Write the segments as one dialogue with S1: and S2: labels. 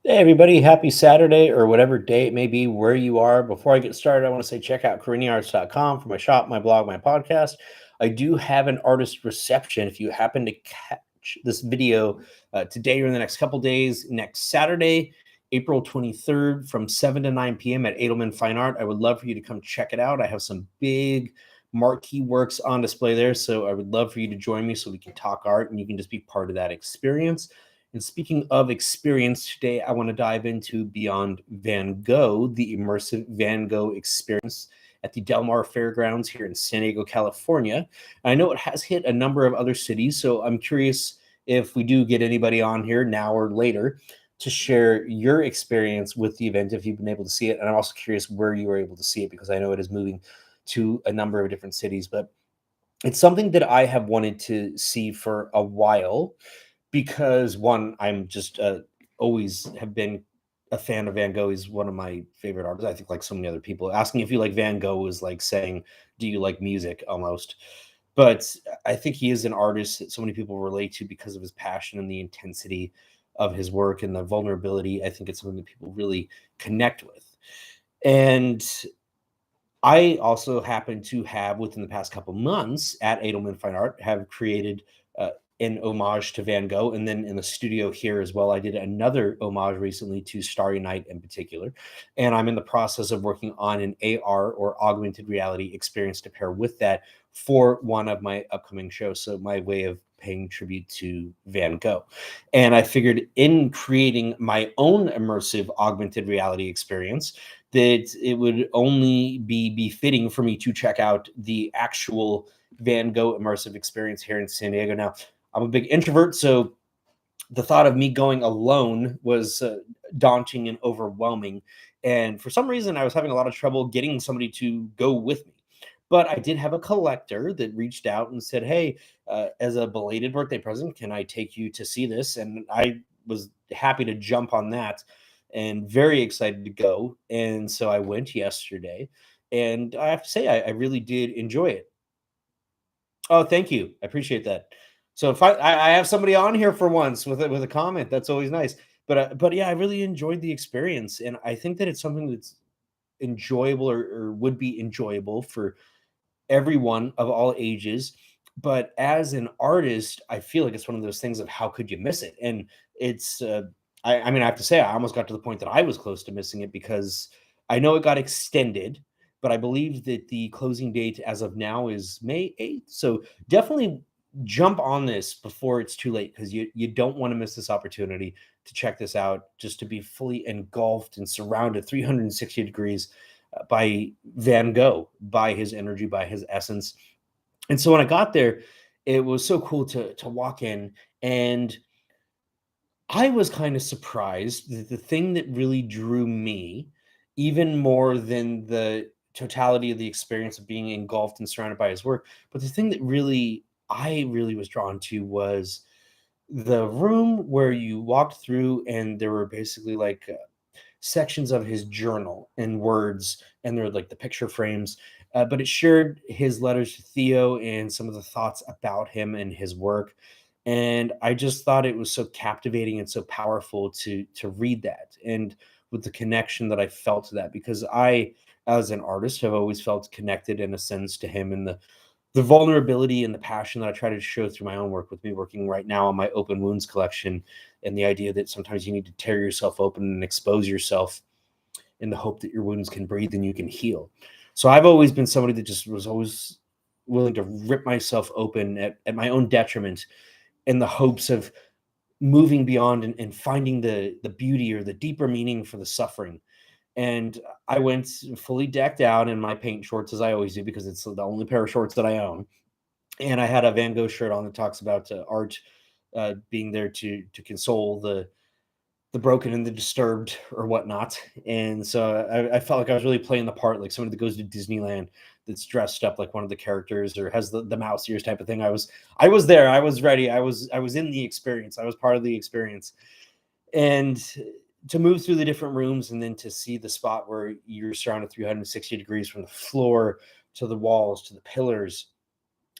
S1: Hey, everybody, happy Saturday or whatever day it may be where you are. Before I get started, I want to say check out CariniArts.com for my shop, my blog, my podcast. I do have an artist reception. If you happen to catch this video today or in the next couple days, next Saturday, April 23rd from 7 to 9 p.m. at Edelman Fine Art, I would love for you to come check it out. I have some big marquee works on display there. So I would love for you to join me so we can talk art and you can just be part of that experience. And speaking of experience, today I want to dive into Beyond Van Gogh, the Immersive Van Gogh experience at the Del Mar Fairgrounds here in San Diego, California. I know it has hit a number of other cities, so I'm curious if we do get anybody on here now or later to share your experience with the event if you've been able to see it. And I'm also curious where you were able to see it because I know it is moving to a number of different cities, but it's something that I have wanted to see for a while because one, I'm just always have been a fan of Van Gogh. He's one of my favorite artists. I think, like so many other people, asking if you like Van Gogh is like saying, "Do you like music?" almost. But I think he is an artist that so many people relate to because of his passion and the intensity of his work and the vulnerability. I think it's something that people really connect with. And I also happen to have, within the past couple months at Edelman Fine Art, have created an homage to Van Gogh. And then in the studio here as well, I did another homage recently to Starry Night in particular. And I'm in the process of working on an AR or augmented reality experience to pair with that for one of my upcoming shows. So my way of paying tribute to Van Gogh. And I figured in creating my own immersive augmented reality experience, that it would only be befitting for me to check out the actual Van Gogh immersive experience here in San Diego. Now, I'm a big introvert, so the thought of me going alone was daunting and overwhelming. And for some reason, I was having a lot of trouble getting somebody to go with me. But I did have a collector that reached out and said, "Hey, as a belated birthday present, can I take you to see this?" And I was happy to jump on that and very excited to go. And so I went yesterday. And I have to say, I really did enjoy it. Oh, thank you. I appreciate that. So if I have somebody on here for once with a comment, that's always nice. But yeah, I really enjoyed the experience, and I think that it's something that's enjoyable or would be enjoyable for everyone of all ages. But as an artist, I feel like it's one of those things of how could you miss it? And it's I mean, I have to say, I almost got to the point that I was close to missing it because I know it got extended, but I believe that the closing date as of now is May 8th. So definitely jump on this before it's too late because you don't want to miss this opportunity to check this out, just to be fully engulfed and surrounded 360 degrees by Van Gogh, by his energy, by his essence. And so when I got there, it was so cool to walk in, and I was kind of surprised that the thing that really drew me, even more than the totality of the experience of being engulfed and surrounded by his work, but the thing that really I really was drawn to was the room where you walked through, and there were basically like sections of his journal in words, and they're like the picture frames. But it shared his letters to Theo and some of the thoughts about him and his work. And I just thought it was so captivating and so powerful to read that, and with the connection that I felt to that, because I, as an artist, have always felt connected in a sense to him, and the vulnerability and the passion that I try to show through my own work, with me working right now on my open wounds collection, and the idea that sometimes you need to tear yourself open and expose yourself in the hope that your wounds can breathe and you can heal. So I've always been somebody that just was always willing to rip myself open at my own detriment in the hopes of moving beyond and finding the beauty or the deeper meaning for the suffering. And I went fully decked out in my paint shorts as I always do because it's the only pair of shorts that I own, and I had a Van Gogh shirt on that talks about art being there to console the broken and the disturbed or whatnot. And so I felt like I was really playing the part, like somebody that goes to Disneyland that's dressed up like one of the characters or has the mouse ears type of thing. I was there. I was ready. I was in the experience. I was part of the experience. And to move through the different rooms and then to see the spot where you're surrounded 360 degrees from the floor to the walls to the pillars,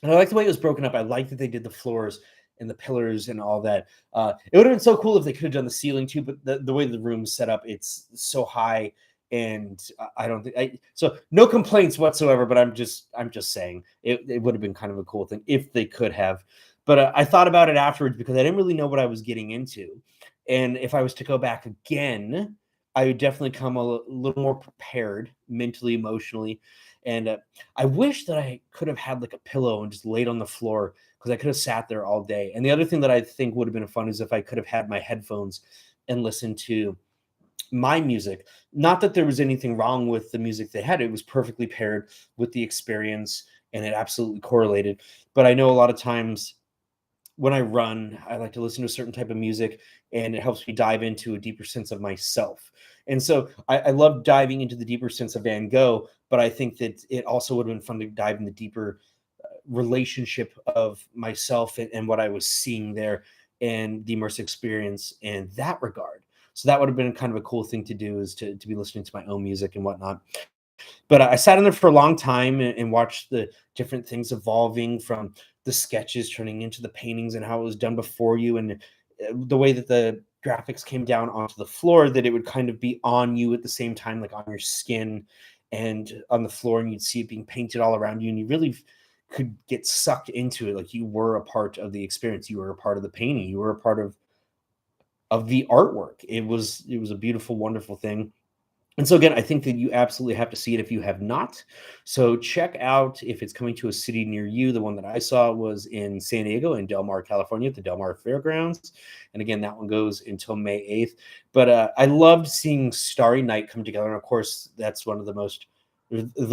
S1: and I like the way it was broken up. I like that they did the floors and the pillars and all that. It would have been so cool if they could have done the ceiling too, but the way the room's set up, it's so high, and I don't think so. No complaints whatsoever, but I'm just saying it would have been kind of a cool thing if they could have. But I thought about it afterwards because I didn't really know what I was getting into, and if I was to go back again, I would definitely come a little more prepared mentally, emotionally, and I wish that I could have had like a pillow and just laid on the floor because I could have sat there all day. And the other thing that I think would have been fun is if I could have had my headphones and listened to my music. Not that there was anything wrong with the music they had, it was perfectly paired with the experience and it absolutely correlated. But I know a lot of times when I run, I like to listen to a certain type of music and it helps me dive into a deeper sense of myself. And so I love diving into the deeper sense of Van Gogh, but I think that it also would have been fun to dive in the deeper relationship of myself and what I was seeing there and the immersive experience in that regard. So that would have been kind of a cool thing to do is to be listening to my own music and whatnot. But I sat in there for a long time and watched the different things evolving from the sketches turning into the paintings and how it was done before you and the way that the graphics came down onto the floor that it would kind of be on you at the same time, like on your skin and on the floor, and you'd see it being painted all around you, and you really could get sucked into it, like you were a part of the experience, you were a part of the painting, you were a part of the artwork. It was a beautiful, wonderful thing. And so again, I think that you absolutely have to see it if you have not. So check out if it's coming to a city near you. The one that I saw was in San Diego in Del Mar, California, at the Del Mar Fairgrounds. And again, that one goes until May 8th. But I loved seeing Starry Night come together. And of course, that's one of the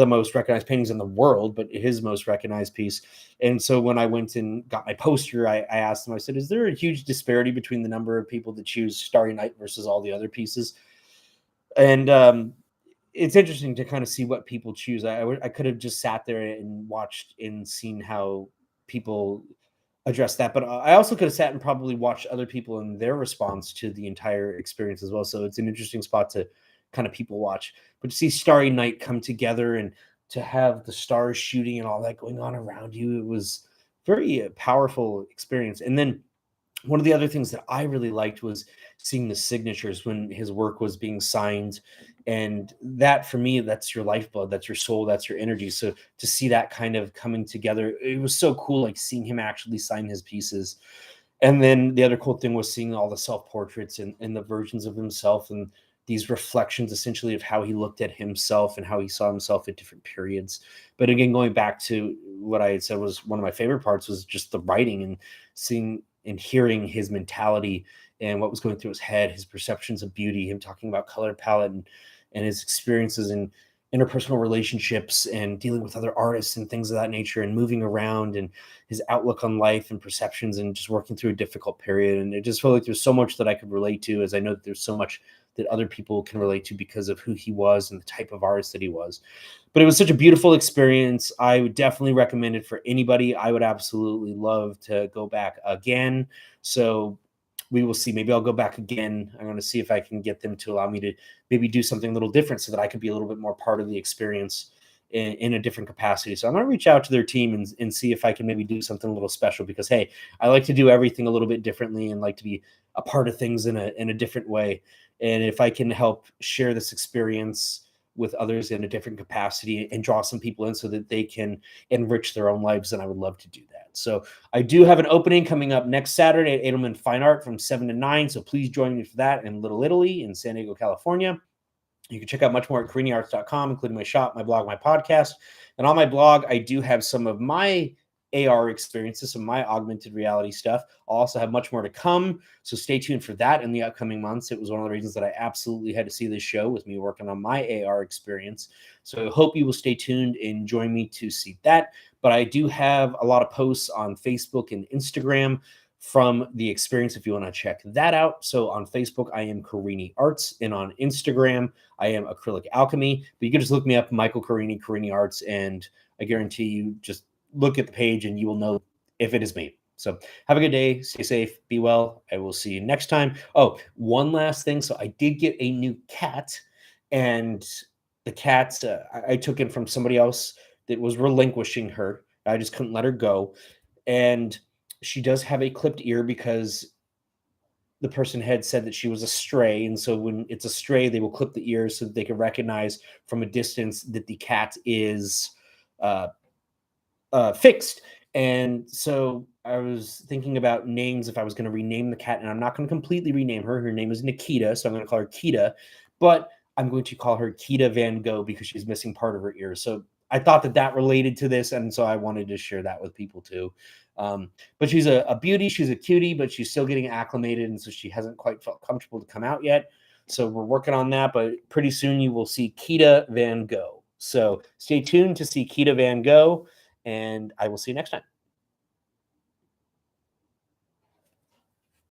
S1: most recognized paintings in the world, but his most recognized piece. And so when I went and got my poster, I asked them, I said, is there a huge disparity between the number of people that choose Starry Night versus all the other pieces? And it's interesting to kind of see what people choose. I could have just sat there and watched and seen how people address that, but I also could have sat and probably watched other people and their response to the entire experience as well. So it's an interesting spot to kind of people watch. But to see Starry Night come together and to have the stars shooting and all that going on around you, it was very powerful experience. And then one of the other things that I really liked was seeing the signatures when his work was being signed. And that for me, that's your lifeblood, that's your soul, that's your energy. So to see that kind of coming together, it was so cool, like seeing him actually sign his pieces. And then the other cool thing was seeing all the self-portraits and the versions of himself and these reflections essentially of how he looked at himself and how he saw himself at different periods. But again, going back to what I had said was one of my favorite parts was just the writing and seeing and hearing his mentality and what was going through his head, his perceptions of beauty, him talking about color palette and his experiences in interpersonal relationships and dealing with other artists and things of that nature and moving around and his outlook on life and perceptions and just working through a difficult period. And it just felt like there's so much that I could relate to, as I know that there's so much that other people can relate to because of who he was and the type of artist that he was. But it was such a beautiful experience. I would definitely recommend it for anybody. I would absolutely love to go back again. So we will see. Maybe I'll go back again. I'm going to see if I can get them to allow me to maybe do something a little different so that I could be a little bit more part of the experience in a different capacity. So I'm going to reach out to their team and see if I can maybe do something a little special because, hey, I like to do everything a little bit differently and like to be a part of things in a different way. And if I can help share this experience with others in a different capacity and draw some people in so that they can enrich their own lives, then I would love to do that. So I do have an opening coming up next Saturday at Edelman Fine Art from 7 to 9. So please join me for that in Little Italy in San Diego, California. You can check out much more at cariniarts.com, including my shop, my blog, my podcast. And on my blog, I do have some of my AR experiences, some of my augmented reality stuff. I'll also have much more to come. So stay tuned for that in the upcoming months. It was one of the reasons that I absolutely had to see this show with me working on my AR experience. So I hope you will stay tuned and join me to see that. But I do have a lot of posts on Facebook and Instagram from the experience if you want to check that out. So on Facebook, I am Carini Arts, and on Instagram, I am Acrylic Alchemy. But you can just look me up, Michael Carini, Carini Arts, and I guarantee you just look at the page and you will know if it is me. So have a good day. Stay safe. Be well. I will see you next time. Oh, one last thing. So I did get a new cat, and the cat, I took it from somebody else that was relinquishing her. I just couldn't let her go. And She does have a clipped ear because the person had said that she was a stray, and so when it's a stray, they will clip the ears so that they can recognize from a distance that the cat is uh, fixed. And so I was thinking about names if I was going to rename the cat, and I'm not going to completely rename her. Her name is Nikita, so I'm going to call her Kita, but I'm going to call her Kita Van Gogh because she's missing part of her ear. So I thought that that related to this, and so I wanted to share that with people too. But she's a beauty, she's a cutie, but she's still getting acclimated, and so she hasn't quite felt comfortable to come out yet. So we're working on that, but pretty soon you will see Kita Van Gogh. So stay tuned to see Kita Van Gogh, and I will see you next time.